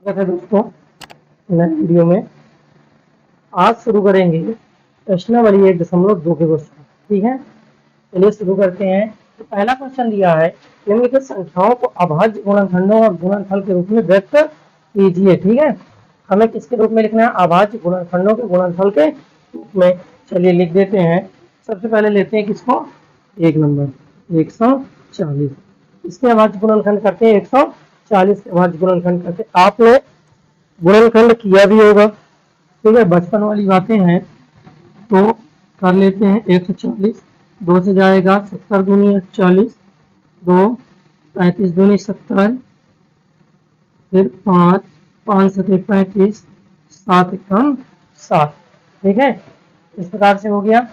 स्वागत है दोस्तों नए वीडियो में। आज शुरू करेंगे प्रश्नावली 1.2 के क्वेश्चन। ठीक है, चलिए शुरू करते हैं। तो पहला क्वेश्चन दिया है निम्नलिखित संख्याओं को अभाज्य गुणनखंडों और गुणनफल के रूप में व्यक्त कीजिए। ठीक है, हमें किसके रूप में लिखना है? अभाज्य गुणनखंडों के गुणनफल के रूप में। चलिए लिख देते हैं। सबसे पहले लेते हैं किसको? 1 नंबर 140। इसके अभाज्य गुणनखंड करते हैं 140 के अभाज्य गुणनखंड करते हैं। आपने गुणनखंड किया भी होगा, ठीक है, बचपन वाली बातें हैं। तो कर लेते हैं 140। 2 से जाएगा 70 दूनी 40, 2 35 दूनी 70, फिर 5 5 सतह 35, 7 एकम 7। ठीक है, इस प्रकार से हो गया।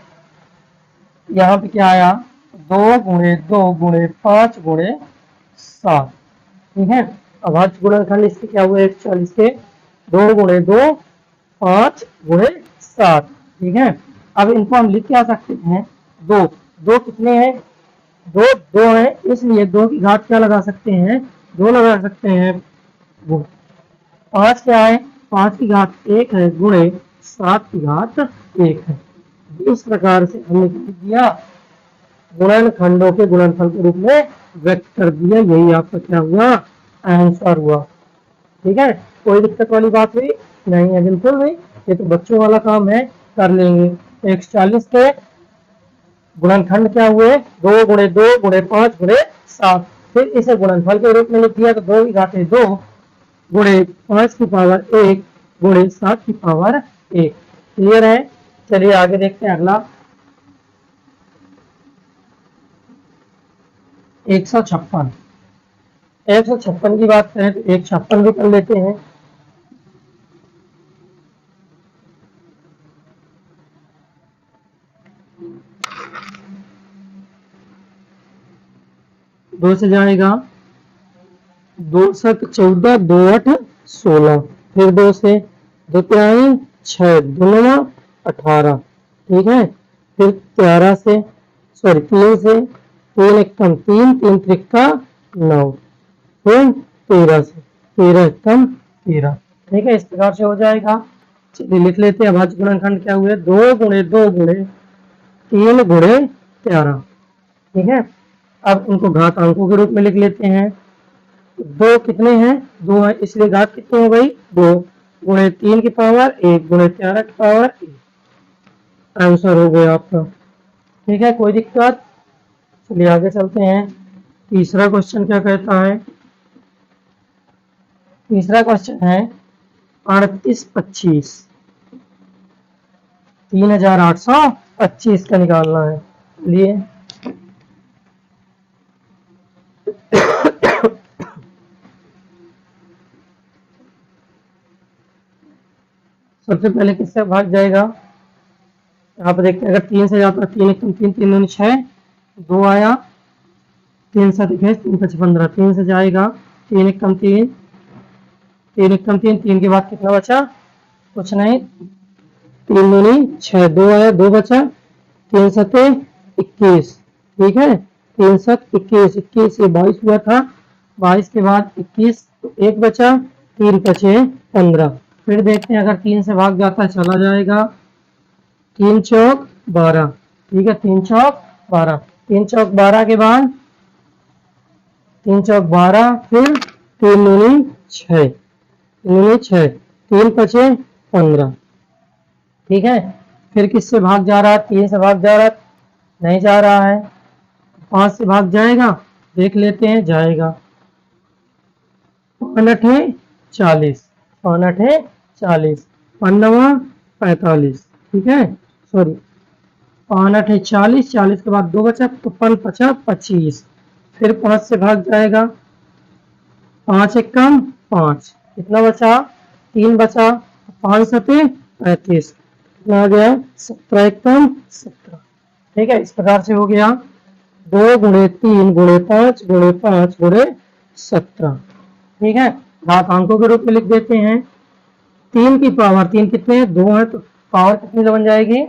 यहाँ पे क्या आया? 2 गुणे 2 गुणे 5 गुणे 7। ठीक है, अभाज्य गुणनखंड इसके क्या हुए? 140 के 2 गुणे 2 5 गुणे 7। ठीक है, अब इनको हम लिख क्या सकते हैं? 2 2 कितने हैं? 2 2 है, इसलिए 2 की घात क्या लगा सकते हैं? 2 लगा सकते हैं। वो 5 क्या है? 5 की घात 1 है गुणे 7 की घात 1 है। इस प्रकार से हमने लिख दिया, गुणनखंडों के गुणनफल के रूप में व्यक्त कर दिया। यही आपका क्या हुआ? आंसर हुआ। ठीक है, कोई दिक्कत वाली बात हुई नहीं है? बिल्कुल भी, ये तो बच्चों वाला काम है, कर लेंगे। 140 के गुणनखंड क्या हुए? 2 गुणे 2 गुणे 5 गुणे 7। फिर इसे गुणनफल के रूप में लिख दिया तो 2 की घातें 2 गुणे 5 की पावर 1 गुणे 7 की पावर 1। क्लियर है? चलिए आगे देखते हैं। अगला 156। 156 की बात करें तो 156 भी कर लेते हैं। दो से जाएगा 2 7 14, 2 8 16, फिर 2 से 2 तिहाई 6, 2 9 18। ठीक है, फिर 13 से 3 से 3 एकम 3, 3 त्रिका 9, फिर 13 से 13 एकम 13। ठीक है, इस प्रकार से हो जाएगा। चलिए लिख लेते हैं। अभाज्य गुणनखंड क्या हुए? 2 गुणे 2 गुणे 3 गुणे 13। ठीक है, अब इनको घातांकों के रूप में लिख लेते हैं। 2 कितने हैं? 2 है, इसलिए घात कितनी हो गई? 2 गुणे 3 की पावर 1 गुणे 13 की पावर 1। आंसर हो गया आपका। ठीक है, कोई दिक्कत? चलिए आगे चलते हैं। तीसरा क्वेश्चन क्या कहता है? तीसरा क्वेश्चन है 38 25। 3825 का निकालना है। लिए सबसे पहले किससे भाग जाएगा? यहाँ पे देखते हैं। अगर 3 से जाता है 3 एकम 3, 3 दूनी 6, 2 आया, 3 7 21, 3 5 15। 3 से जाएगा 3 एकम 3, 3 एकम 3, 3 के बाद कितना बचा? कुछ नहीं, 3 दूनी 6, 2 आया, 2 बचा, 3 7 21। ठीक है, 3 7 21, 21 ये 22 हुआ था, 22 के बाद 21 तो 1 बचा, 3 बचे 15। फिर देखते हैं, अगर 3 से भाग जाता है चला जाएगा। 3 चौक 12। ठीक है, 3 चौक 12, 3 चौक 12 के बाद 3 चौक 12, फिर 3 दूनी 6, 3 दूनी 6, 3 बचे 15। ठीक है, फिर किससे भाग जा रहा है? 3 से भाग जा रहा है? नहीं जा रहा है। 5 से भाग जाएगा? देख लेते हैं, जाएगा। 5 8 40, 5 8 40, 5 9 45। ठीक है, सॉरी, 5 8 40, 40 के बाद 2 बचा तो 5 5 25। फिर 5 से भाग जाएगा, 5 एकम 5, कितना बचा? 3 बचा, 5 7 35, कितना आ गया? 17 एकम 17। ठीक है, इस प्रकार से हो गया 2 गुणे 3 गुणे 5 गुणे 5 गुणे 17। ठीक है, घातांकों के रूप में लिख देते हैं। 3 की पावर 3 कितने हैं? 2 है, तो पावर कितनी बन जाएगी?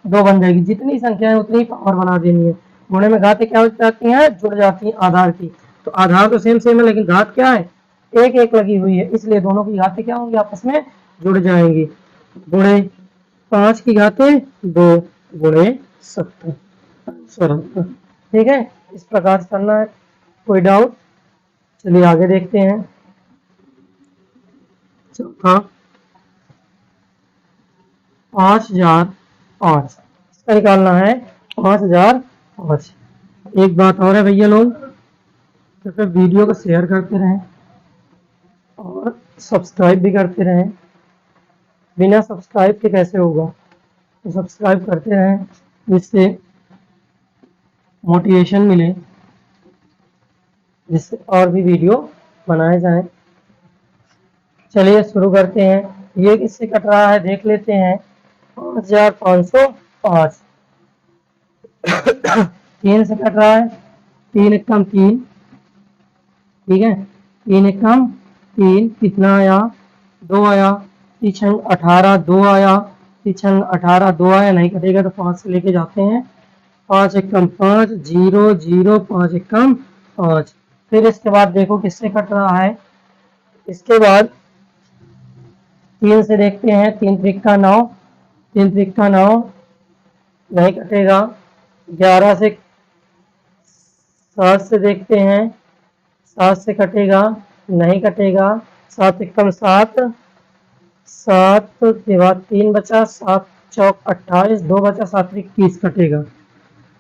2 बन जाएगी। जितनी संख्या है उतनी पावर बना देनी है। गुणे में घातें क्या हो जाती हैं? जुड़ जाती हैं आधार की। तो आधार तो सेम सेम है, लेकिन घात क्या है? एक एक लगी हुई है, इसलिए दोनों की घातें क्या होंगी, आपस में जुड़ जाएंगी। गुणे 5 की घातें 2 गुणे 70। ठीक है, इस प्रकार से करना है। कोई डाउट? चलिए आगे देखते हैं। हाँ, 5005 इसका निकालना है। 5005। एक बात और है भैया लोग, कृपया वीडियो को शेयर करते रहें और सब्सक्राइब भी करते रहें। बिना सब्सक्राइब के कैसे होगा, तो सब्सक्राइब करते रहें जिससे मोटिवेशन मिले, जिससे और भी वीडियो बनाए जाएं। चलिए शुरू करते हैं। ये किससे कट रहा है देख लेते हैं। 5505 3 से कट रहा है। 3 एकम 3, ठीक है, 3 एकम 3, कितना आया, 2 आया। 3 18, 2 आया। 3 18, 2 आया, नहीं कटेगा तो 5 से लेके जाते हैं। 5 एकम 5, 0 0, 5 एकम 5। फिर इसके बाद देखो किससे कट रहा है। इसके बाद 3 से देखते हैं। 3 त्रिका 9, 3 त्रिका 9, नहीं कटेगा। 11 से 7 से देखते हैं। 7 से कटेगा, नहीं कटेगा। 7 एकम 7, 7 के बाद 3 बचा, 7 चौक 28, 2 बचा, 7 21 कटेगा।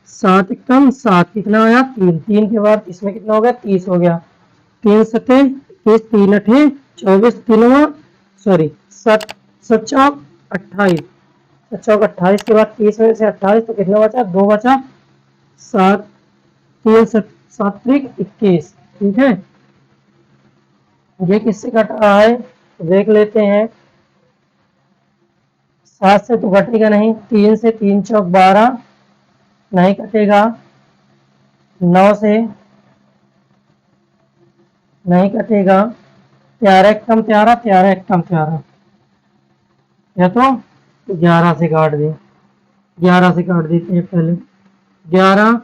7 एकम 7, कितना आया, 3। 3 के बाद इसमें कितना हो गया, 30 हो गया। 3 सते 21, 3 अठे 24, 3 सॉरी 7 चौक 28, 7 चौक 28 के बाद 30 में से 28 तो कितना बचा, 2 बचा। 7 3 7 21, ठीक है। ये किससे कट रहा है देख लेते हैं। 7 से तो कटेगा नहीं। 3 से 3 चौक 12, नहीं कटेगा। 9 से नहीं कटेगा। 11 एकम 11, 13 एकम 13, या तो 11 से काट दें। 11 से काट देते हैं पहले। 11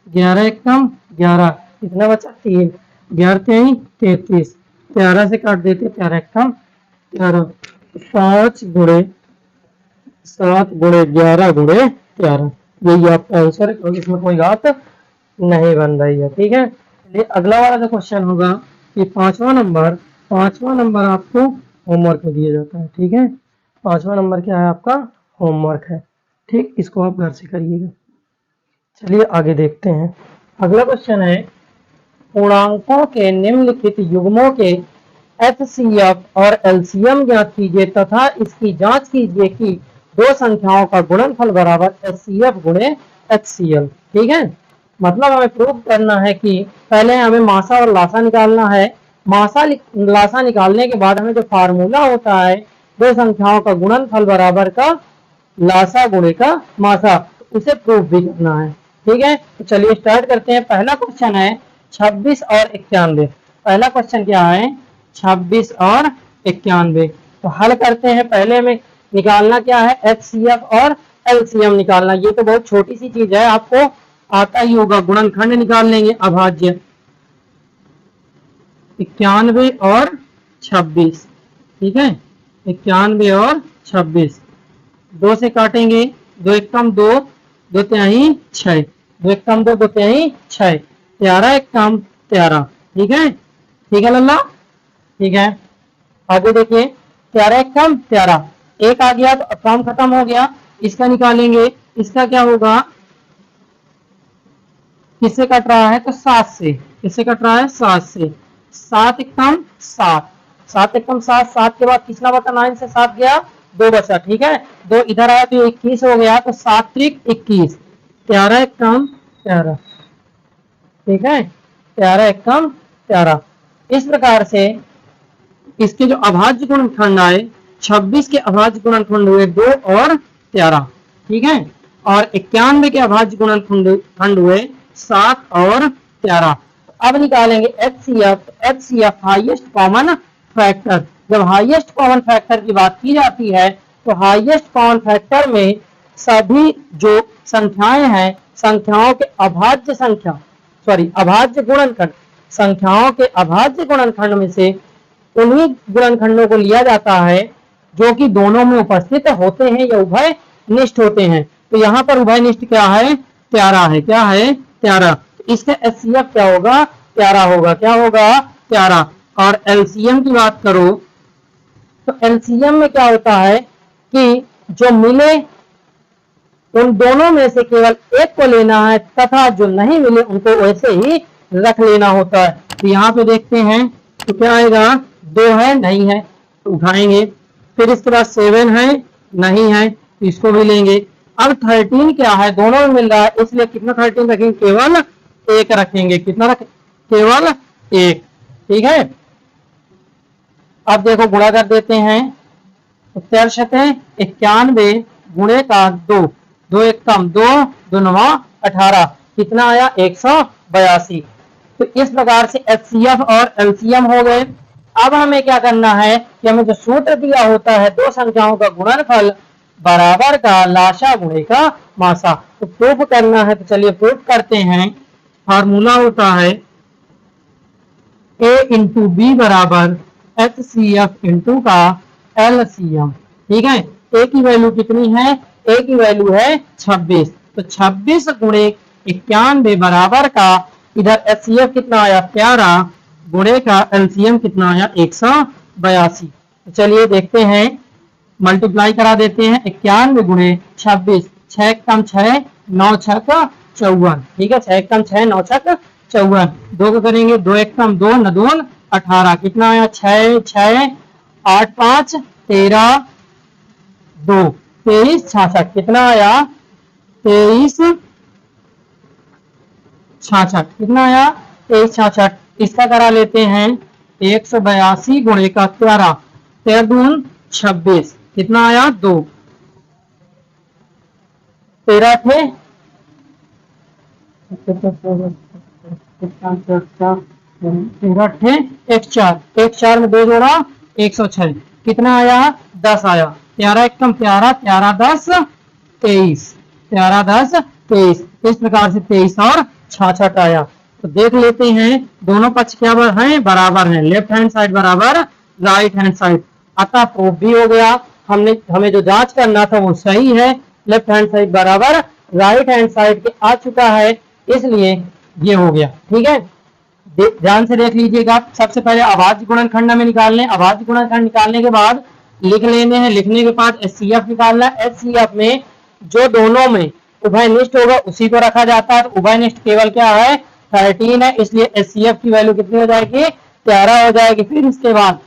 11 एकम 11, कितना बचा, 3। 11 3 33, 13 से काट देते, 13 एकम 13। 5 गुणे 7 गुणे 11 गुणे 13, यही आपका आंसर है, क्योंकि इसमें कोई घात नहीं बन रही है। ठीक है, चलिए अगला वाला जो क्वेश्चन होगा कि पांचवा नंबर आपको होमवर्क में दिया जाता है। ठीक है, पांचवा नंबर क्या है, आपका होमवर्क है। ठीक, इसको आप घर से करिएगा। चलिए आगे देखते हैं। अगला क्वेश्चन है, पूर्णांकों के निम्नलिखित युग्मों के एचसीएफ और एलसीएम ज्ञात कीजिए तथा इसकी जांच कीजिए कि दो संख्याओं का गुणनफल बराबर एचसीएफ गुणे एचसीएल। ठीक है, मतलब हमें प्रूव करना है कि पहले हमें मासा और लासा निकालना है। मासा लासा निकालने के बाद हमें जो फार्मूला होता है, दो संख्याओं का गुणनफल बराबर का लासा गुणे का मासा, उसे प्रूव भी करना है। ठीक है, तो चलिए स्टार्ट करते हैं। पहला क्वेश्चन है 26 और 91। पहला क्वेश्चन क्या है, 26 और 91। तो हल करते हैं। पहले में निकालना क्या है, एचसीएफ और एलसीएम निकालना। ये तो बहुत छोटी सी चीज है, आपको आता ही होगा। गुणनखंड निकाल लेंगे, अभाज्य 91 और 26। ठीक है, 91 और 26, 2 से काटेंगे। 2 एकम 2, 2 तिहाई 6, 2 एकम 2, 2 तिहाई 6, 13 एकम 13। ठीक है, ठीक है लल्ला, ठीक है। आगे देखिए, 13 एकम 13, एक आ गया तो काम खत्म हो गया। इसका निकालेंगे, इसका क्या होगा, किससे कट रहा है, तो 7 से। किससे कट रहा है, 7 से। 7 एकम 7, 7 एकम 7, 7 के बाद कितना बचा, 9 से 7 गया, 2 बचा। ठीक है, 2 इधर आया तो 21 हो गया, तो 7 त्रिक 21, 13 एकम 13। ठीक है, 13 एकम 13। इस प्रकार से इसके जो अभाज्य गुणनखंड आए, 26 के अभाज्य गुणनखंड हुए 2 और 13। ठीक है, और 91 के अभाज्य गुणनखंड हुए 7 और 13। अब निकालेंगे HCF. HCF highest common factor. जब हाईएस्ट कॉमन फैक्टर की बात की जाती है तो हाईएस्ट कॉमन फैक्टर में सभी जो संख्याएं हैं, संख्याओं के अभाज्य संख्या, अभाज्य गुणनखंड, संख्याओं के अभाज्य गुणनखंड में से उन्हीं गुणनखंडों को लिया जाता है जो कि दोनों में उपस्थित होते हैं या उभय निष्ठ होते हैं। तो यहाँ पर उभय निष्ठ क्या है? प्यारा है। क्या है? प्यारा। इसका एचसीएफ क्या होगा? प्यारा होगा। क्या होगा? प्यारा। और एलसीएम की बात करो तो एलसीएम में क्या होता है कि जो मिले उन दोनों में से केवल एक को लेना है तथा जो नहीं मिले उनको वैसे ही रख लेना होता है। तो यहाँ पे देखते हैं तो क्या आएगा? 2 है, नहीं है तो उठाएंगे। फिर इसके बाद 7 है, नहीं है तो इसको भी लेंगे। अब 13 क्या है? दोनों में मिल रहा है इसलिए कितना 13 रखेंगे? केवल 1 रखेंगे। कितना रखें? केवल 1। ठीक है। अब देखो गुणा कर देते हैं। प्रत्यक्षते 91 गुणे का 2, 2 एक कम 2, 2 9 18, कितना आया? 182। तो इस प्रकार से एचसीएफ और एलसीएम हो गए। अब हमें क्या करना है कि हमें जो सूत्र दिया होता है दो संख्याओं का गुणनफल बराबर का लाशा गुणे का मासा, तो प्रूफ करना है। तो चलिए प्रूफ करते हैं। फार्मूला होता है ए इंटू बी बराबर एच सी एफ इंटू का एलसीएम। ठीक है। ए की वैल्यू कितनी है? ए की वैल्यू है 26। तो 26 गुणे 91 बराबर का, इधर एचसीएफ कितना आया? प्यारा, गुणे का एलसीएम कितना आया? 182। तो चलिए देखते हैं, मल्टीप्लाई करा देते हैं। 91 गुणे 26, 6 कम 6, 9 6 का 54। ठीक है। 6 कम 6, 9 6 का 54। 2 को करेंगे, 2 1 कम 2, 9 2 18, कितना आया? 6 6 8 5 13 2 23 66, कितना आया? 23 66, कितना आया? 23 66। इसका करा लेते हैं 182 गुणे का 13, 13 दून 26, कितना आया? 2, 13 थे 13 थे 1 4, 1 4 में 2 जोड़ा 106, कितना आया? 10 आया। 13 1 कम 13, 13 10 23, 13 10 23। इस प्रकार से 23 और 66 आया। तो देख लेते हैं दोनों पक्ष क्या है? बराबर है। लेफ्ट हैंड साइड बराबर राइट हैंड साइड, अतः प्रूफ भी हो गया। हमें जो जांच करना था वो सही है। लेफ्ट हैंड साइड बराबर राइट हैंड साइड के आ चुका है, इसलिए ये हो गया। ठीक है। ध्यान से देख लीजिएगा। सबसे पहले अभाज्य गुणनखंड में निकालने, अभाज्य गुणनखंड निकालने के बाद लिख लेने हैं। लिखने के बाद एचसीएफ निकालना। एचसीएफ में जो दोनों में उभयनिष्ठ होगा उसी को रखा जाता है। तो उभयनिष्ठ केवल क्या है? 13 है, इसलिए एचसीएफ की वैल्यू कितनी हो जाएगी? 13 हो जाएगी। फिर इसके बाद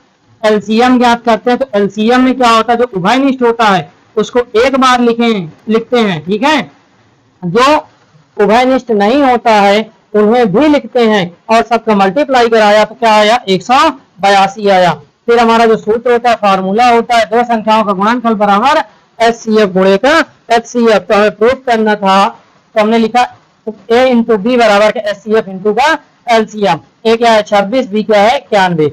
एलसीएम ज्ञात करते हैं। तो एलसीएम में क्या होता है? जो उभयनिष्ठ होता है उसको एक बार लिखते हैं। ठीक है। जो उभयनिष्ठ नहीं होता है उन्हें भी लिखते हैं और सबका मल्टीप्लाई कराया तो क्या आया? 182 आया। फिर हमारा जो सूत्र होता है, फार्मूला होता है, दो संख्याओं का गुणनफल बराबर एचसीएफ गुणे का एचसीएफ। तो हमें प्रूफ करना था तो हमने लिखा ए इंटू बी बराबर का एचसीएफ इंटू का एलसीएम। ए क्या है? 26, बी क्या है? 91।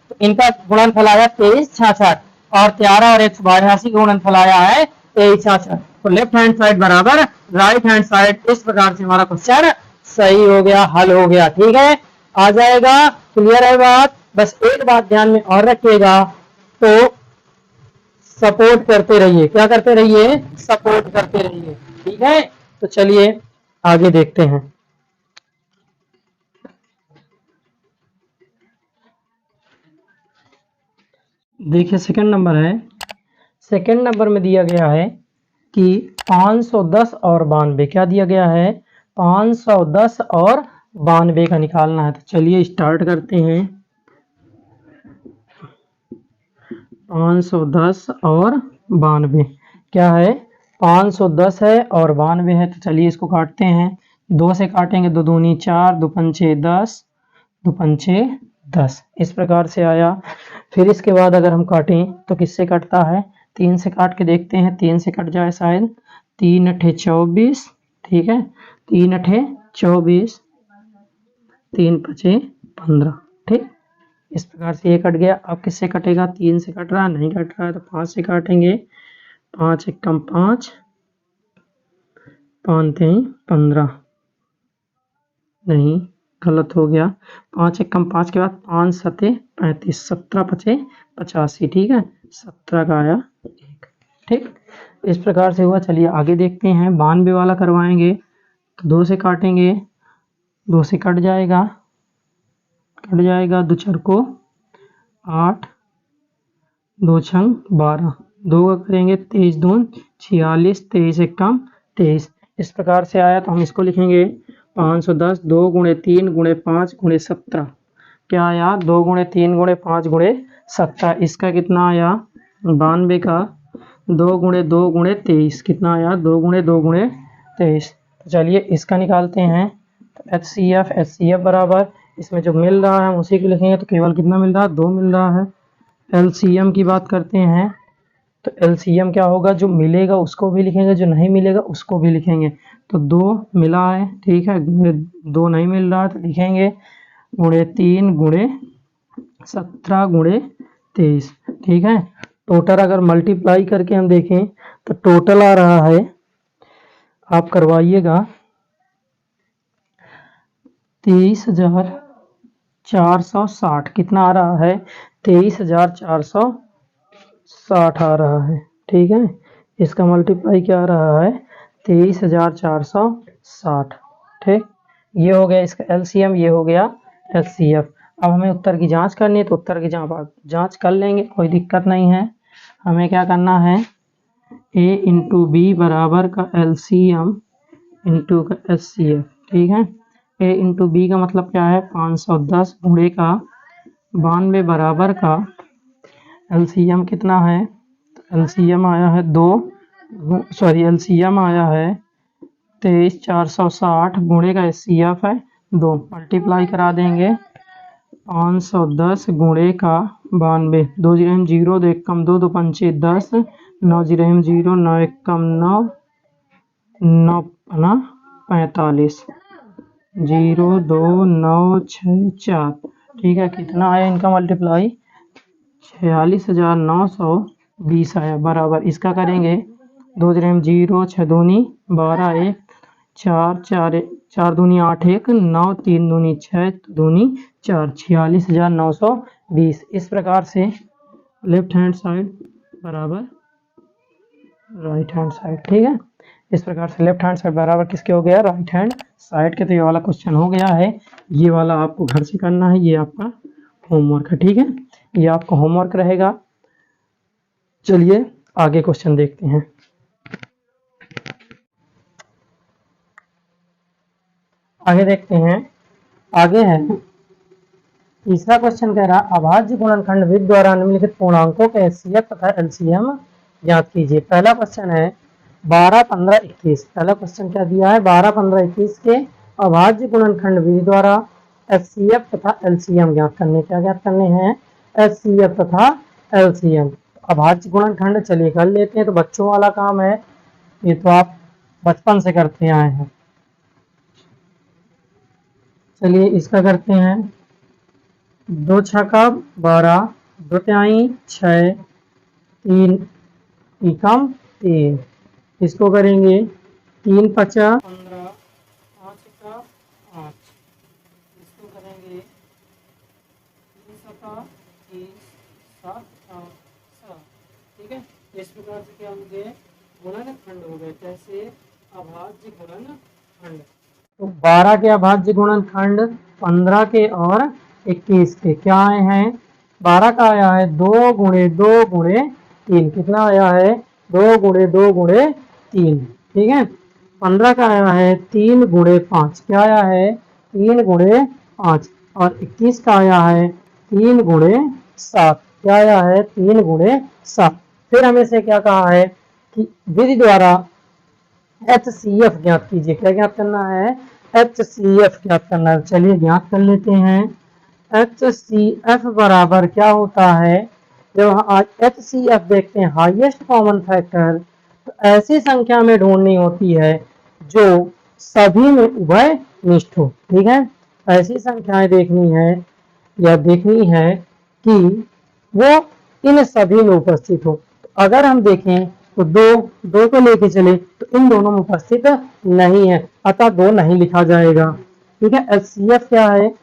तो इनका गुणनफल आया 23 66 और 13 और 182 गुणनफल आया है 23 66। तो लेफ्ट हैंड साइड बराबर राइट हैंड साइड। इस प्रकार से हमारा क्वेश्चन सही हो गया, हल हो गया। ठीक है। आ जाएगा। क्लियर है बात? बस एक बात ध्यान में और रखिएगा, तो सपोर्ट करते रहिए। क्या करते रहिए? सपोर्ट करते रहिए। ठीक है। तो चलिए आगे देखते हैं। देखिए सेकंड नंबर है। सेकंड नंबर में दिया गया है कि 510 और 92, क्या दिया गया है? 510 और 92 का निकालना है। तो चलिए स्टार्ट करते हैं। 510 और 92 क्या है? 510 है और 92 है। तो चलिए इसको काटते हैं। 2 से काटेंगे, 2 दूनी 4, 2 पंचे 10, 2 पंचे 10। इस प्रकार से आया। फिर इसके बाद अगर हम काटें तो किससे कटता है? 3 से काट के देखते हैं। 3 से कट जाए शायद। 3 अठे 24। ठीक है। 3 अठे 24, 3 पचे 15। ठीक। इस प्रकार से ये कट गया। अब किससे कटेगा? 3 से कट रहा, नहीं कट रहा है तो 5 से काटेंगे। 5 एक कम 5, 5 3 15, नहीं गलत हो गया। 5 एक कम 5 के बाद 5 सते 35, 17 पचे 85, ठीक है, 17 का आया 1। ठीक, इस प्रकार से हुआ। चलिए आगे देखते हैं। 92 वाला करवाएंगे तो 2 से काटेंगे, 2 से कट जाएगा, दो चार को 8, 2 छंग 12, 2 का करेंगे 23 दून 46, 23 एक कम 23। इस प्रकार से आया तो हम इसको लिखेंगे 510 2 गुणे 3 गुणे 5 गुणे 17। क्या आया? 2 गुणे 3 गुणे 5 गुणे 17। इसका कितना आया? 92 का 2 गुणे 2 गुणे 23 कितना आया? 2 गुणे 2 गुणे 23। तो चलिए इसका निकालते हैं। तो HCF बराबर इसमें जो मिल रहा है हम उसी को लिखेंगे। तो केवल कितना मिल रहा है? 2 मिल रहा है। LCM की बात करते हैं तो LCM क्या होगा? जो मिलेगा उसको भी लिखेंगे, जो नहीं मिलेगा उसको भी लिखेंगे। तो 2 मिला है, ठीक है, 2 नहीं मिल रहा तो लिखेंगे गुणे 3 गुणे 17 गुणे 23, ठीक है। टोटल अगर मल्टीप्लाई करके हम देखें तो टोटल आ रहा है, आप करवाइएगा 23,460। कितना आ रहा है? 23,460 आ रहा है, ठीक है। इसका मल्टीप्लाई क्या आ रहा है? 23,460, ठीक। ये हो गया इसका LCM, ये हो गया HCF। अब हमें उत्तर की जांच करनी है तो उत्तर की जांच कर लेंगे, कोई दिक्कत नहीं है। हमें क्या करना है? A इंटू बी बराबर का LCM इंटू का HCF, ठीक है। A इंटू बी का मतलब क्या है? 510 गुणे का 92 बराबर का LCM कितना है? तो LCM आया है 23,460 गुणे का HCF है 2। मल्टीप्लाई करा देंगे 510 गुणे का 92, 2 जीरो 0, 2 एक कम 2, 2 पंचे 10, 9 जीरो 0, 9 एक कम 9, 9 ना 45, 0 2 9 6 4, ठीक है। कितना आया इनका मल्टीप्लाई? 46,920 आया बराबर। इसका करेंगे 2 जीरो 0, 6 दूनी 12, 1 4 4 4 दूनी 8, 1 9, 3 दूनी 6 दूनी 4, 46,920। इस प्रकार से लेफ्ट हैंड साइड बराबर राइट हैंड साइड, ठीक है। इस प्रकार से लेफ्ट हैंड साइड बराबर किसके हो गया? राइट हैंड साइड के। तो ये वाला क्वेश्चन हो गया है। ये वाला आपको घर से करना है, ये आपका होमवर्क है, ठीक है। ये आपका होमवर्क रहेगा। चलिए आगे क्वेश्चन देखते हैं। आगे देखते हैं। आगे है तीसरा क्वेश्चन, कह रहा अभाज्य गुणनखंड विधि द्वारा निम्नलिखित पूर्णांकों के HCF तथा LCM ज्ञात कीजिए। पहला क्वेश्चन है 12, 15, 21। पहला क्वेश्चन क्या दिया है? 12, 15, 21 के अभाज्य गुणनखंड विधि द्वारा HCF तथा LCM ज्ञात करने। क्या ज्ञात करने हैं? HCF तथा LCM। अभाज्य गुणनखंड चलिए कर लेते हैं। तो बच्चों वाला काम है, ये तो आप बचपन से करते आए हैं। चलिए इसका करते हैं। 2 छक्का 12, 2 तिहाई 6, 3 एकम 3। इसको करेंगे 3 पचा 15, 5 का 8। इसको करेंगे 3 सता 30, 7 और 7, ठीक है। इस प्रकार से क्या हो गए? गुणनखंड हो गए। कैसे? अभाज्य गुणनखंड। तो 12 के अभाज्य गुणनखंड 15 के और 21 के क्या आए हैं? 12 का आया है 2 गुणे 2 गुणे 3। कितना आया है? 2 गुणे 2 गुणे 3, ठीक है। 15 का आया है 3 गुणे 5। क्या आया है? 3 गुणे 5। और 21 का आया है 3 गुणे 7। क्या आया है? 3 गुणे 7। फिर हमें से क्या कहा है कि विधि द्वारा HCF ज्ञात कीजिए। क्या ज्ञात करना है? HCF ज्ञात करना है। चलिए ज्ञात कर लेते हैं। HCF बराबर क्या होता है? जब HCF देखते हैं हाईएस्ट कॉमन फैक्टर, तो ऐसी संख्या में ढूंढनी होती है जो सभी में उभय निष्ठ हो, ठीक है। ऐसी संख्याएं देखनी है या देखनी है कि वो इन सभी में उपस्थित हो। तो अगर हम देखें तो 2 को लेके चले तो इन दोनों में उपस्थित नहीं है, अतः 2 नहीं लिखा जाएगा। ठीक है। एचसीएफ क्या है,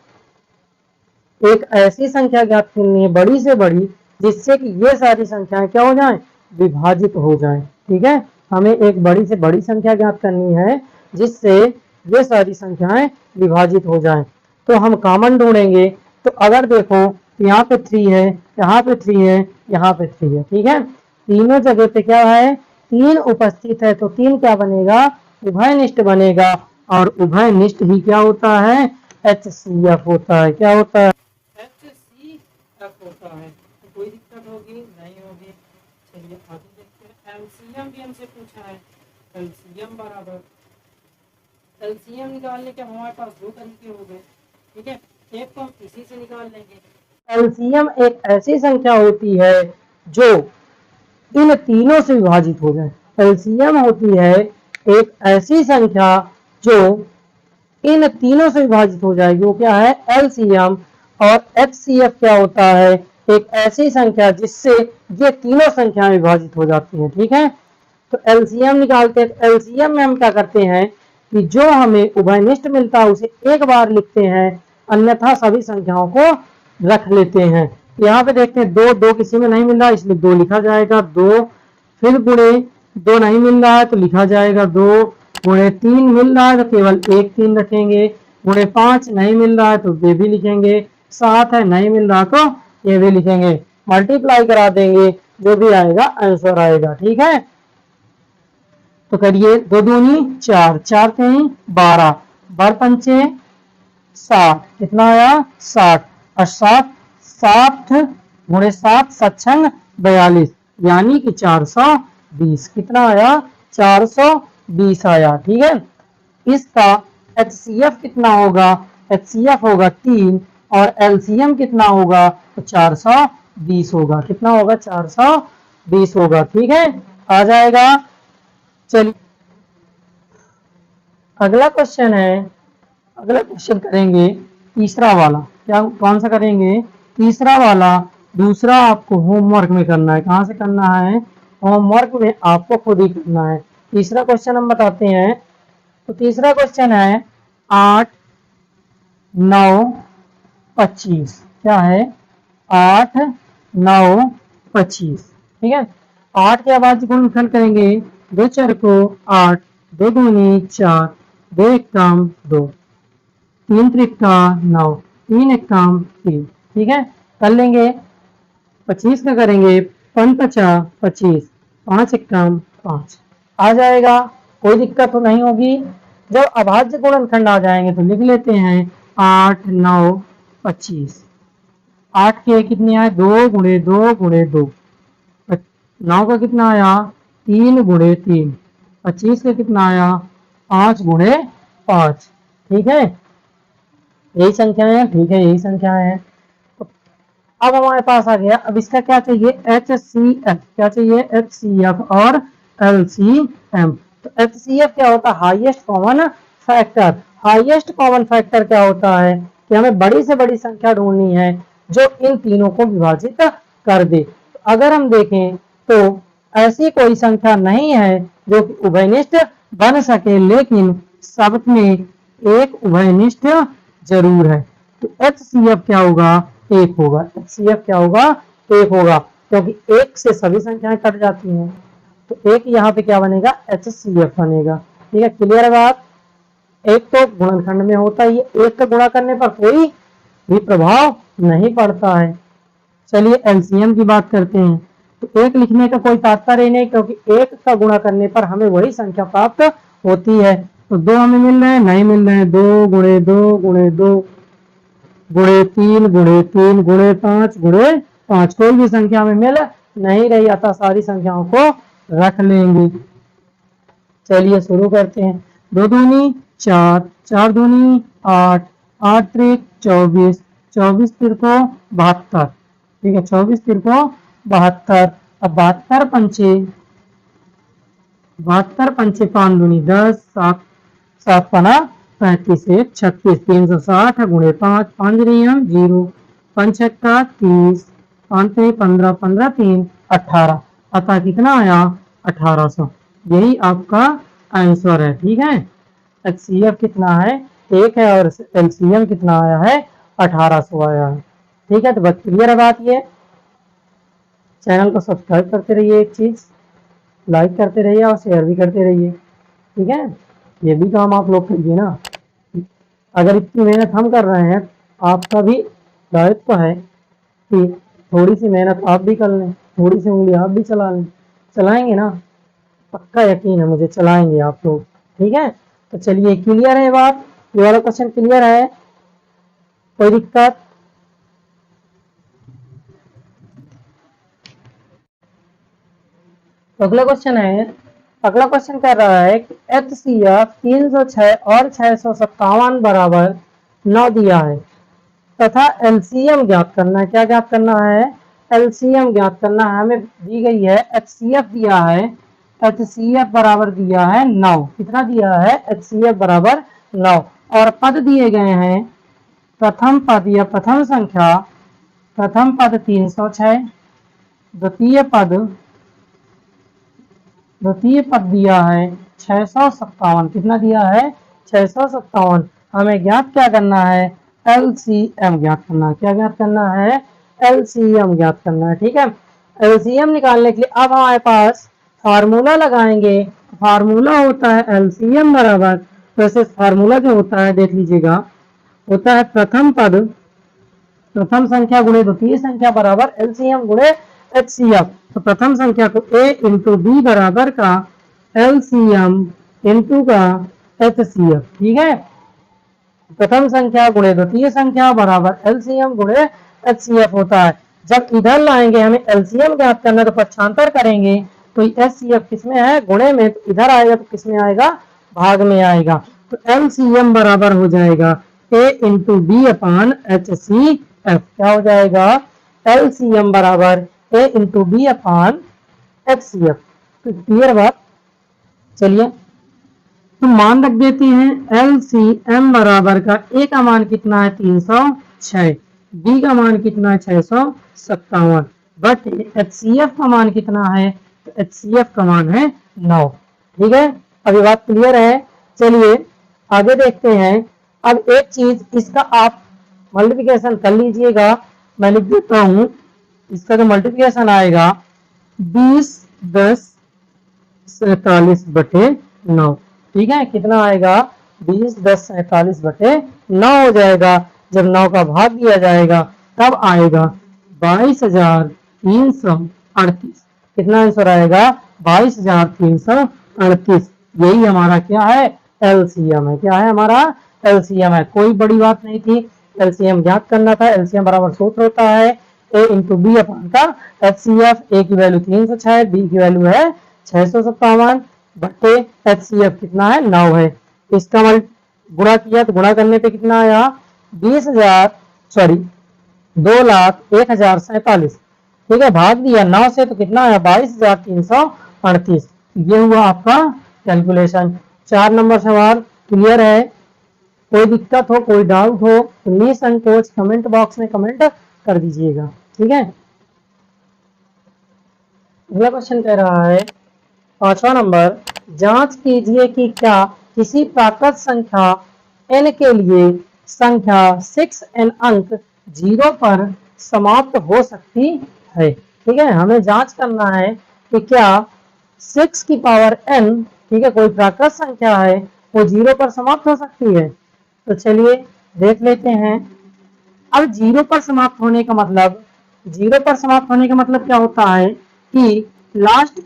एक ऐसी संख्या ज्ञात करनी है बड़ी से बड़ी जिससे कि ये सारी संख्याएं क्या हो जाएं, विभाजित हो जाएं। ठीक है, हमें एक बड़ी से बड़ी संख्या ज्ञात करनी है जिससे ये सारी संख्याएं विभाजित हो जाएं। तो हम कॉमन ढूंढेंगे। तो अगर देखो यहाँ पे 3 है, यहाँ पे 3 है, यहाँ पे 3 है। ठीक है, तीनों जगह पे क्या है, 3 उपस्थित है, तो 3 क्या बनेगा, उभयनिष्ठ बनेगा। और उभयनिष्ठ ही क्या होता है, एचसीएफ होता है। क्या होता है, एचसीएफ होता है। तो कोई दिक्कत होगी नहीं होगी। चलिए आगे देखते हैं। एलसीएम भी हमसे पूछा है। एलसीएम बराबर, एलसीएम निकालने के हमारे पास दो तरीके हो गए। ठीक है, एक तो हम इसी से निकाल लेंगे। एलसीएम एक ऐसी संख्या होती है जो इन तीनों से विभाजित हो जाए। एलसीएम होती है एक ऐसी संख्या जो इन तीनों से विभाजित हो जाएगी, वो क्या है, एलसीएम। और एचसीएफ क्या होता है, एक ऐसी संख्या जिससे ये तीनों संख्याएं विभाजित हो जाती हैं। ठीक है, तो एलसीएम निकालते हैं। एलसीएम में हम क्या करते हैं कि जो हमें उभयनिष्ठ मिलता है उसे एक बार लिखते हैं, अन्यथा सभी संख्याओं को रख लेते हैं। यहाँ पे देखते हैं दो, दो किसी में नहीं मिल रहा इसलिए 2 लिखा जाएगा, 2। फिर गुणे 2 नहीं मिल रहा है तो लिखा जाएगा 2। गुणे 3 मिल रहा है तो केवल 1 3 रखेंगे। गुणे 5 नहीं मिल रहा है तो ये भी लिखेंगे। 7 है नहीं मिल रहा तो ये भी लिखेंगे। मल्टीप्लाई करा देंगे, जो भी आएगा आंसर आएगा। ठीक है, तो करिए, 2 दूनी 4, 4 तीन 12, 12 पंचे 60, कितना आया 60। और 7 गुणे 7 7 42, यानी कि 420, कितना आया 420 आया। ठीक है, इसका एचसीएफ कितना होगा, एचसीएफ होगा 3 और एलसीएम कितना होगा तो 420 होगा। कितना होगा, 420 होगा। ठीक है, आ जाएगा। चलिए अगला क्वेश्चन है, अगला क्वेश्चन करेंगे तीसरा वाला। क्या, कौन सा करेंगे, तीसरा वाला। दूसरा आपको होमवर्क में करना है। कहाँ से करना है, होमवर्क में आपको खुद ही करना है। तीसरा क्वेश्चन हम बताते हैं। तो तीसरा क्वेश्चन है 8 9 25। क्या है, 8 9 25। ठीक है, 8 के बाद गुणनखंड करेंगे, 2 4 को 8, 2 दूनी 4, 2 एकम 2, 3 त्रिका 9, 3 एकम 3। ठीक है, कर लेंगे। 25 का करेंगे, 5 50 25, 5 एकम 5 आ जाएगा। कोई दिक्कत तो नहीं होगी। जब अभाज्य गुणनखंड आ जाएंगे तो लिख लेते हैं 8 9 25। 8 के कितने आए, 2 गुणे 2 गुणे 2। 9 का कितना आया, 3 गुणे 3। 25 का कितना आया, 5 गुणे 5। ठीक है, यही संख्याएं हैं। ठीक है, यही संख्याएं हैं। तो अब हमारे पास आ गया, अब इसका क्या चाहिए, एचसीएफ। क्या चाहिए, एचसीएफ और एलसीएम। तो एचसीएफ क्या होता है, highest common factor. Highest common factor क्या होता है कि हमें बड़ी से बड़ी संख्या ढूंढनी है जो इन तीनों को विभाजित कर दे। तो अगर हम देखें तो ऐसी कोई संख्या नहीं है जो कि उभयनिष्ठ बन सके, लेकिन सब में एक उभयनिष्ठ जरूर है। तो एचसीएफ क्या होगा, 1 होगा। एचसीएफ क्या होगा, 1 होगा, क्योंकि 1 से सभी संख्याएं कट जाती हैं। तो 1 यहाँ पे क्या बनेगा, एचसीएफ बनेगा। ठीक है, क्लियर है बात। एक तो गुणनखंड में होता है, 1 का गुणा करने पर कोई भी प्रभाव नहीं पड़ता है। चलिए एलसीएम की बात करते हैं। तो 1 लिखने का कोई तात्पर्य नहीं, क्योंकि 1 का गुणा करने पर हमें वही संख्या प्राप्त होती है। तो 2 हमें मिल रहे हैं, नहीं मिल रहे हैं। 2 गुणे 2 गुणे 2 गुणे 3 गुणे 3 गुणे 5 गुणे 5, कोई भी संख्या में मिल नहीं रही, अतः सारी संख्याओं को रख लेंगे। चलिए शुरू करते हैं। 2 दूनी 4, 4 दूनी 8, 8 त्रिक 24, 24 तिरको 72। ठीक है, 24 तिरको 72। अब 72 पंचे 5 दूनी 10, 7 7 पना 35, 1 36, 360 गुणे 5, 5 नियम 0, 5 छक्का 30, 5 15, 15 3 18। अतः कितना आया, 1800। यही आपका आंसर है। ठीक है, एचसीएफ कितना है, 1 है और एलसीएम कितना आया है 1800 आया है। ठीक है, तो बस क्लियर है बात ये। चैनल को सब्सक्राइब करते रहिए, एक चीज लाइक करते रहिए और शेयर भी करते रहिए। ठीक है, ये भी काम आप लोग करिए ना। अगर इतनी मेहनत हम कर रहे हैं, आपका भी दायित्व है कि थोड़ी सी मेहनत आप भी कर लें, थोड़ी सी उंगली आप भी चला लें। चलाएंगे ना, पक्का यकीन है मुझे, चलाएंगे आप लोग। ठीक है, तो चलिए क्लियर है बात, ये वाला क्वेश्चन क्लियर है, कोई दिक्कत? अगला क्वेश्चन है, अगला क्वेश्चन कर रहा है कि HCF 306 और 657 बराबर 9 दिया है तथा एलसीएम ज्ञात करना है। क्या ज्ञात करना है? एलसीएम ज्ञात करना है। हमें दी गई है HCF दिया है, HCF बराबर दिया है 9। कितना दिया है? HCF बराबर 9। और पद दिए गए हैं, प्रथम पद या प्रथम संख्या, प्रथम पद 306, द्वितीय पद दिया है 657। कितना दिया है? 657। हमें ज्ञात क्या करना है? एलसीएम ज्ञात करना है। क्या ज्ञात करना है? एलसीएम ज्ञात करना है। ठीक है, एलसीएम निकालने के लिए अब हमारे पास फार्मूला लगाएंगे। फार्मूला होता है एलसीएम बराबर, वैसे फार्मूला जो होता है देख लीजिएगा, होता है प्रथम पद, प्रथम संख्या गुणे द्वितीय संख्या बराबर एलसीएम गुणे एचसीएफ। तो प्रथम संख्या को a इंटू बी बराबर का एलसीएम इंटू का एचसीएफ। ठीक है, प्रथम संख्या गुणे द्वितीय संख्या बराबर एलसीएम गुणे एचसीएफ होता है। जब इधर लाएंगे, हमें एलसीएम ज्ञात करना, तो पक्षांतर करेंगे तो एचसीएफ किसमें है? गुणे में। तो इधर आएगा तो किसमें आएगा? भाग में आएगा। तो एलसीएम बराबर हो जाएगा a into B upon HCF. क्या हो जाएगा? एलसीएम बराबर a into B upon HCF. तो क्लियर बात। चलिए तो मान रख देते हैं, एलसीएम बराबर का ए का मान कितना है? 306, बी का मान कितना है? 657, बट एचसीएफ का मान कितना है? तो एचसीएफ का मान है 9। ठीक है, अभी बात क्लियर है। चलिए आगे देखते हैं। अब एक चीज, इसका आप मल्टीप्लिकेशन कर लीजिएगा, मैं लिख देता हूं। इसका जो मल्टीप्लिकेशन आएगा 20 10 47 बटे 9। ठीक है, कितना आएगा? 20 10 47 बटे 9 हो जाएगा। जब 9 का भाग दिया जाएगा तब आएगा 22,338। कितना आंसर आएगा? 22,338। यही हमारा क्या है? एलसीएम है। क्या है हमारा? एलसीएम है। कोई बड़ी बात नहीं थी, एलसीएम ज्ञात करना था। एलसीएम बराबर सूत्र होता है a इंटू बी अपान का एचसीएफ। ए की वैल्यू 306, बी की वैल्यू है 657 बटे एचसीएफ कितना है? 9 है। इसका गुणा किया तो गुणा करने पे कितना आया? 2,01,47। ठीक है, भाग दिया 9 से तो कितना आया? 22,338। ये हुआ आपका कैलकुलेशन। 4 नंबर सवाल क्लियर है? कोई दिक्कत हो, कोई डाउट हो तो निसंकोच कमेंट बॉक्स में कमेंट कर दीजिएगा। ठीक है, अगला क्वेश्चन कह रहा है 5वां नंबर, जांच कीजिए कि क्या किसी प्राकृत संख्या n के लिए संख्या 6n अंक 0 पर समाप्त हो सकती है। ठीक है, हमें जांच करना है कि क्या 6 की पावर n, ठीक है, कोई प्राकृत संख्या है, वो 0 पर समाप्त हो सकती है। तो चलिए देख लेते हैं। अब 0 पर समाप्त होने का मतलब, 0 पर समाप्त होने का मतलब क्या होता है कि लास्ट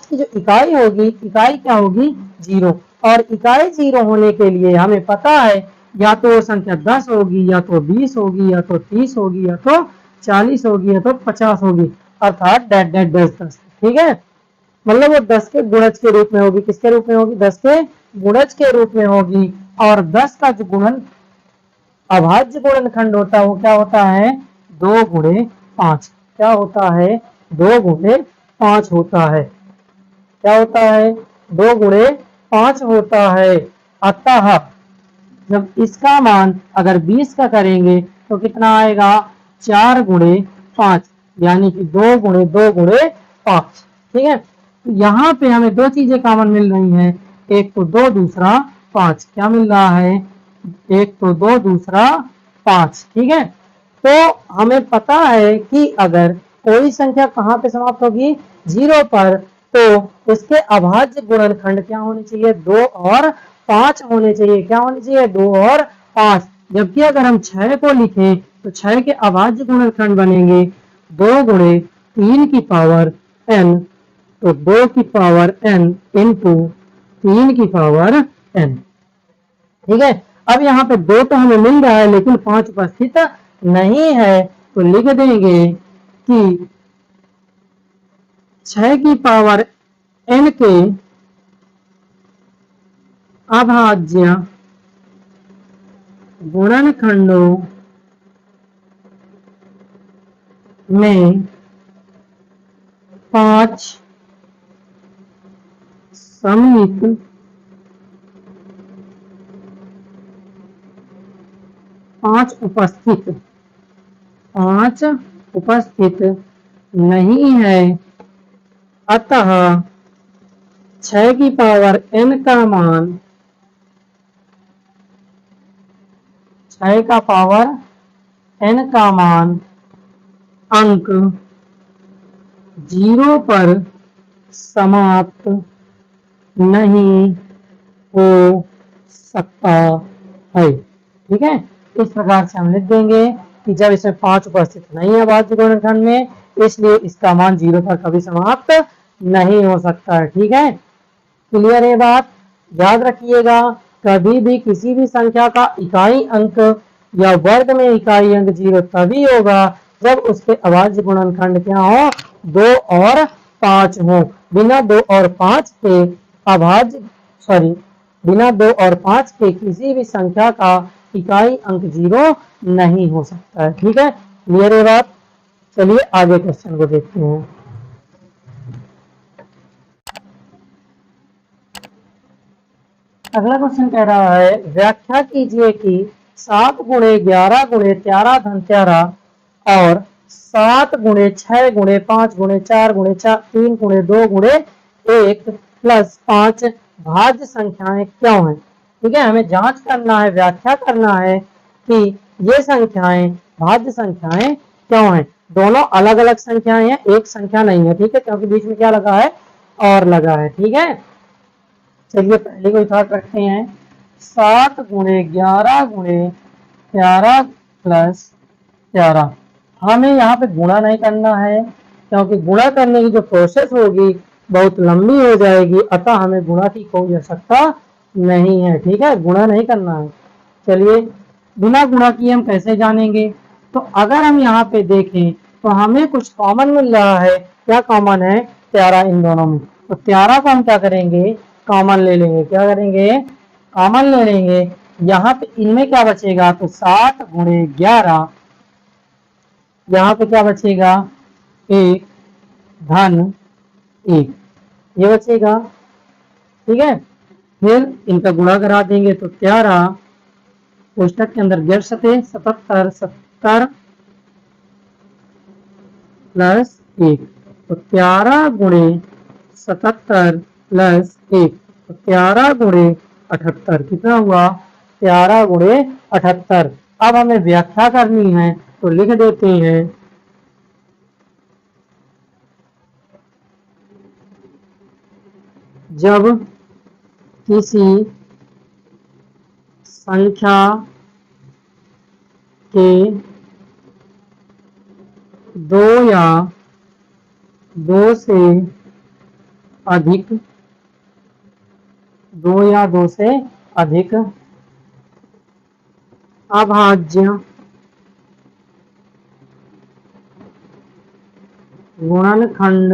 की जो इकाई होगी, इकाई क्या होगी? 0। और इकाई 0 होने के लिए हमें पता है या तो संख्या 10 होगी, या तो 20 होगी, या तो 30 होगी, या तो 40 होगी, या तो 50 होगी, अर्थात डेट 10। ठीक है, मतलब वो 10 के गुणज के रूप में होगी। किसके रूप में होगी? 10 के गुणज के रूप में होगी। और 10 का जो गुणन अभाज्य गुणनखंड होता है वो क्या होता है? 2 गुणे 5। क्या होता है? 2 गुणे 5 होता है। क्या होता है? 2 गुणे 5 होता है। अतः जब इसका मान अगर 20 का करेंगे तो कितना आएगा? 4 गुणे 5, यानी कि 2 गुणे 2 गुणे 5। ठीक है, तो यहाँ पे हमें दो चीजें कॉमन मिल रही हैं, एक तो 2, दूसरा 5। क्या मिल रहा है? एक तो 2, दूसरा 5। ठीक है, तो हमें पता है कि अगर कोई संख्या कहाँ पे समाप्त होगी? 0 पर, तो इसके अभाज्य गुणनखंड क्या होने चाहिए? 2 और 5 होने चाहिए। क्या होने चाहिए? 2 और 5। जबकि अगर हम 6 को लिखें तो 6 के अभाज्य गुणनखंड बनेंगे 2 गुणे 3 की पावर n, तो 2 की पावर n इंटू 3 की पावर n। ठीक है, अब यहाँ पे 2 तो हमें मिल रहा है लेकिन 5 उपस्थित नहीं है, तो लिख देंगे कि 6 की पावर n के अभाज्य गुणनखंडों में 5 सममित पांच उपस्थित नहीं है, अतः 6 की पावर n का मान 6 का पावर n का मान अंक 0 पर समाप्त नहीं हो सकता है। ठीक है, इस प्रकार से हम लिख देंगे कि जब इसमें 5 उपस्थित नहीं है अभाज्य गुणनखंड में, इसलिए इसका मान 0 पर कभी समाप्त नहीं हो सकता है। ठीक है, क्लियर है बात? याद रखिएगा, कभी भी किसी भी संख्या का इकाई अंक या वर्ग में इकाई अंक 0 तभी होगा जब उसके अभाज्य गुणनखंड क्या हो? 2 और 5 हो। बिना 2 और 5 के बिना 2 और 5 के किसी भी संख्या का इकाई अंक 0 नहीं हो सकता है। ठीक है, क्लियर है बात? चलिए आगे क्वेश्चन को देखते हैं। अगला क्वेश्चन कह रहा है, व्याख्या कीजिए कि 7 गुणे 11 गुणे 13 धन 13 और 7 गुणे 6 गुणे 5 गुणे 4 गुणे 3 गुणे 2 गुणे 1 प्लस 5 भाज्य संख्याएं क्यों हैं? ठीक है, हमें जांच करना है, व्याख्या करना है कि ये संख्याएं भाज्य संख्याएं क्यों हैं। दोनों अलग अलग संख्याएं हैं, एक संख्या नहीं है। ठीक है, क्योंकि बीच में क्या लगा है? और लगा है। ठीक है, चलिए पहले को स्टार्ट रखते हैं। 7 गुणे 11 गुणे 13 प्लस 13। हमें यहाँ पे गुणा नहीं करना है, क्योंकि गुणा करने की जो प्रोसेस होगी बहुत लंबी हो जाएगी, अतः हमें गुणा की कोई आवश्यकता नहीं है। ठीक है, गुणा नहीं करना है। चलिए, बिना गुणा किए हम कैसे जानेंगे? तो अगर हम यहाँ पे देखें तो हमें कुछ कॉमन मिल रहा है। क्या कॉमन है? 13 इन दोनों में। तो 13 को हम क्या करेंगे? कॉमन ले लेंगे। क्या करेंगे? कॉमन ले लेंगे। यहाँ पे इनमें क्या बचेगा? तो 7 गुणे 11, यहाँ पे क्या बचेगा? 1 धन 1, ये बचेगा। ठीक है, फिर इनका गुणा करा देंगे तो 13 कोष्टक के अंदर 11 सते 77, 70 प्लस 1, तो 13 गुणे 77 प्लस 1, तो 13 गुणे 78। कितना हुआ? 13 गुणे 78। अब हमें व्याख्या करनी है तो लिख देते हैं, जब किसी संख्या के 2 या 2 से अधिक अभाज्य गुणनखंड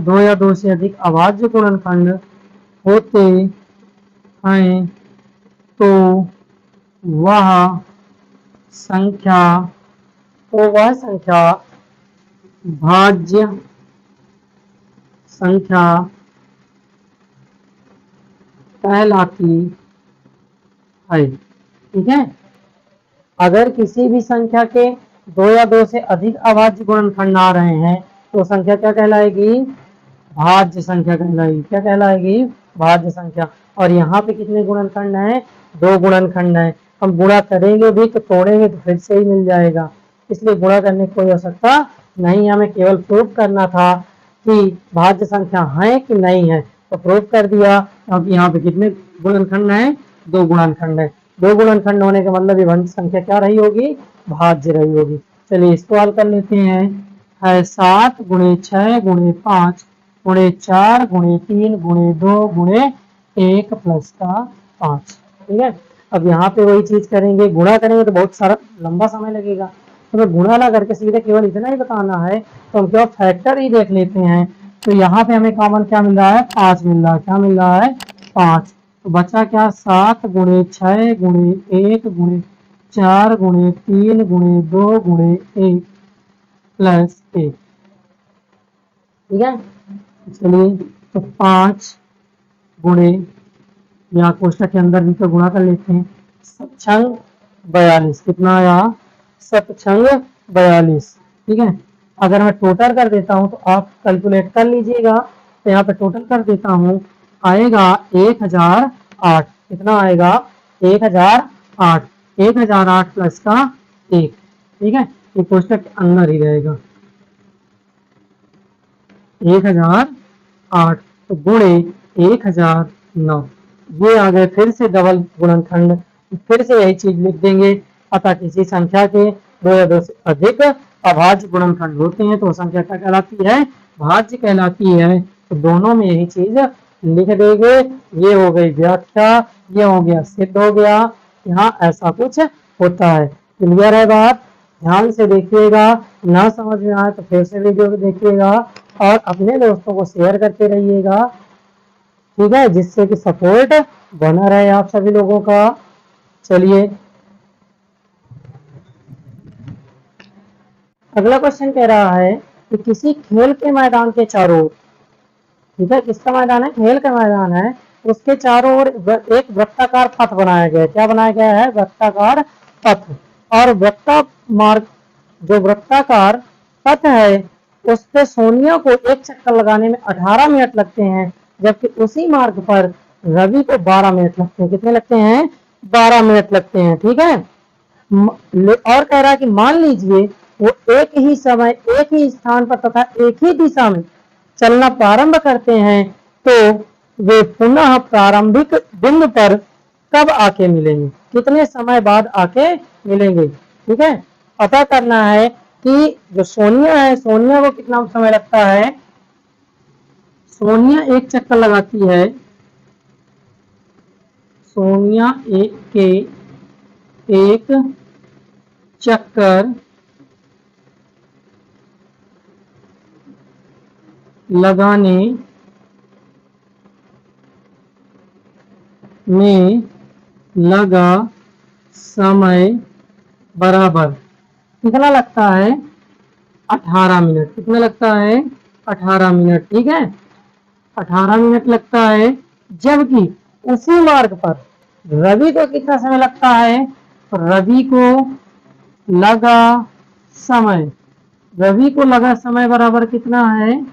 2 या 2 से अधिक अभाज्य गुणनखंड होते हैं, तो वह संख्या भाज्य संख्या कहलाती है। ठीक है, अगर किसी भी संख्या के 2 या 2 से अधिक अभाज्य गुणनखंड आ रहे हैं तो संख्या क्या कहलाएगी? भाज्य संख्या कहलाएगी। क्या कहलाएगी? भाज्य संख्या। और यहाँ पे कितने गुणनखंड हैं? 2 गुणनखंड हैं। हम गुणा करेंगे भी तो तोड़ेंगे तो फिर से ही मिल जाएगा, इसलिए गुणा करने की कोई आवश्यकता नहीं। हमें केवल प्रूफ करना था कि भाज्य संख्या है कि नहीं है, तो प्रूफ कर दिया। क्योंकि यहाँ पे कितने गुणनखंड हैं? 2 गुणनखंड है। 2 गुणनखंड होने का मतलब ये भाज्य संख्या क्या रही होगी? भाज्य रही होगी। चलिए इसको हल कर लेते हैं। है 7 गुणे 6 गुणे 5 गुणे 4 गुणे 3 गुणे 2 गुणे 1 प्लस का 5। ठीक है, अब यहाँ पे वही चीज करेंगे, गुणा करेंगे तो बहुत सारा लंबा समय लगेगा, तो मैं गुणा ना करके सीधे केवल इतना ही बताना है, तो हम क्या फैक्टर ही देख लेते हैं। तो यहाँ पे हमें कॉमन क्या मिल रहा है? 5 मिल रहा है। क्या मिल रहा है? 5। तो बचा क्या? 7 गुणे 6 गुणे 1 गुणे 4 गुणे 3 गुणे 2 गुणे 1 प्लस 1। ठीक है, चलिए तो 5 गुणे, यहाँ कोष्टक के अंदर भी तो गुणा कर लेते हैं। 7 42। कितना आया? 7 42। ठीक है, अगर मैं टोटल कर देता हूँ तो आप कैलकुलेट कर लीजिएगा। तो यहाँ पे टोटल कर देता हूँ, आएगा 1008। कितना आएगा? 1008। 1008 प्लस का 1। ठीक है, ये कोष्टक के अंदर ही रहेगा। 1008 तो गुणे 1009, ये आ गए फिर से डबल गुणनखंड। फिर से यही चीज लिख देंगे। अतः किसी संख्या के 2 या 2 से अधिक अभाज्य गुणनखंड होते हैं तो संख्या क्या कहलाती है? भाज्य कहलाती है। तो दोनों में यही चीज लिख देंगे। ये हो गई व्याख्या, ये हो गया सिद्ध हो गया। यहाँ ऐसा कुछ होता है। क्लियर है बात? ध्यान से देखिएगा, ना समझ में आए तो फिर से वीडियो को देखिएगा और अपने दोस्तों को शेयर करते रहिएगा। ठीक है, जिससे कि सपोर्ट बना रहे आप सभी लोगों का। चलिए अगला क्वेश्चन कह रहा है कि किसी खेल के मैदान के चारों ओर, ठीक है, किसका मैदान है? खेल का मैदान है, उसके चारों ओर एक वृत्ताकार पथ बनाया गया है। क्या बनाया गया है? वृत्ताकार पथ। और वृत्ता मार्ग, जो वृत्ताकार पथ है, उस पे सोनिया को एक चक्कर लगाने में 18 मिनट लगते हैं, जबकि उसी मार्ग पर रवि को 12 मिनट लगते हैं। कितने लगते हैं? 12 मिनट लगते हैं। ठीक है, और कह रहा है कि मान लीजिए वो एक ही समय, एक ही स्थान पर तथा एक ही दिशा में चलना प्रारंभ करते हैं, तो वे पुनः प्रारंभिक बिंदु पर कब आके मिलेंगे? कितने समय बाद आके मिलेंगे? ठीक है, पता करना है कि जो सोनिया है, सोनिया को कितना समय लगता है? सोनिया एक चक्कर लगाती है, सोनिया एक चक्कर लगाने में लगा समय बराबर कितना लगता है? 18 मिनट। कितना लगता है? 18 मिनट। ठीक है, 18 मिनट लगता है। जबकि उसी मार्ग पर रवि को कितना समय लगता है? रवि को लगा समय, रवि को लगा समय बराबर कितना है?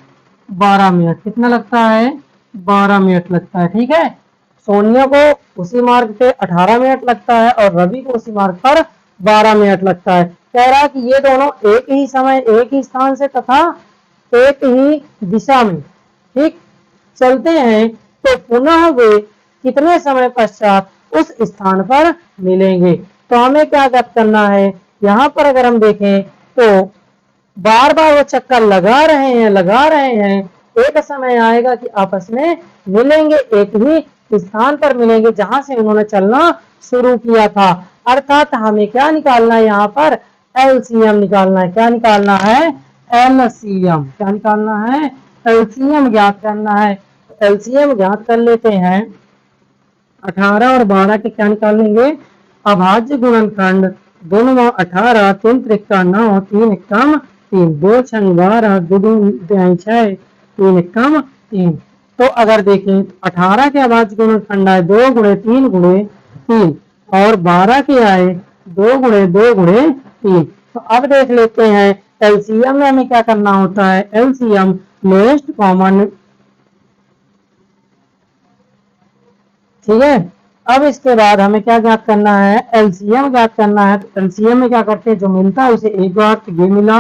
12 मिनट। कितना लगता है? 12 मिनट लगता है। ठीक है, सोनिया को उसी मार्ग पे 18 मिनट लगता है और रवि को उसी मार्ग पर 12 मिनट लगता है। कह रहा है कि ये दोनों एक ही समय, एक ही स्थान से तथा एक ही दिशा में, ठीक, चलते हैं, तो पुनः वे कितने समय पश्चात उस स्थान पर मिलेंगे? तो हमें क्या ज्ञात करना है? यहाँ पर अगर हम देखें तो बार बार वो चक्कर लगा रहे हैं, एक समय आएगा कि आपस में मिलेंगे, एक ही स्थान पर मिलेंगे जहां से उन्होंने चलना शुरू किया था। अर्थात हमें क्या निकालना है? यहाँ पर एलसीएम निकालना है। क्या निकालना है? एलसीएम। क्या निकालना है? एलसीएम ज्ञात करना है। एलसीएम ज्ञात कर लेते हैं। 18 और 12 के क्या निकालेंगे? अभाज्य गुणनखंड। दोनों 18, 3 त्रिका 9, 3 एकम 3, 2 छंग 12, 2 दूनी 6, 3 एकम 3। तो अगर देखें 18 के अभाज्य गुणनखंड आए 2 गुणे 3 गुणे 3 और 12 के आए 2 गुणे 2 गुणे 3। तो अब देख लेते हैं एलसीएम में हमें क्या करना होता है? एलसीएम लोएस्ट कॉमन ठीक है। अब इसके बाद हमें क्या ज्ञात करना है, एलसीएम ज्ञात करना है। तो एलसीएम में क्या करते हैं, जो मिलता है उसे एक बार, तो ये मिला,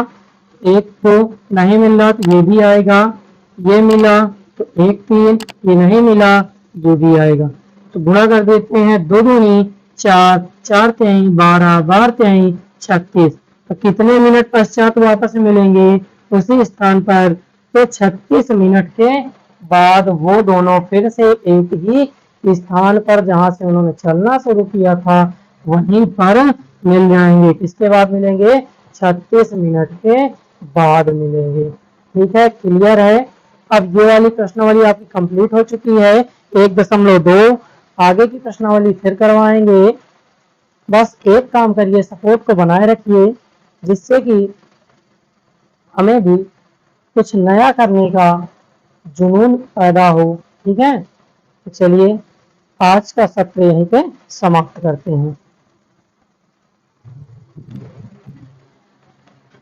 एक तो नहीं मिल रहा तो ये भी आएगा, ये मिला तो एक तीन, ये नहीं मिला ये भी आएगा। तो गुणा कर देते हैं, दो दूनी चार, चार तेई बारह, बारह तेई 36। तो कितने मिनट पश्चात वापस मिलेंगे उसी स्थान पर, तो 36 मिनट के बाद वो दोनों फिर से एक ही स्थान पर जहां से उन्होंने चलना शुरू किया था वहीं पर मिल जाएंगे। किसके बाद मिलेंगे, 36 मिनट के बाद मिलेंगे। ठीक है, क्लियर है। अब ये वाली प्रश्नावली आपकी कंप्लीट हो चुकी है 1.2। आगे की प्रश्नावली फिर करवाएंगे। बस एक काम करिए, सपोर्ट को बनाए रखिए जिससे कि हमें भी कुछ नया करने का जुनून पैदा हो। ठीक है, तो चलिए आज का सत्र यहीं पे समाप्त करते हैं।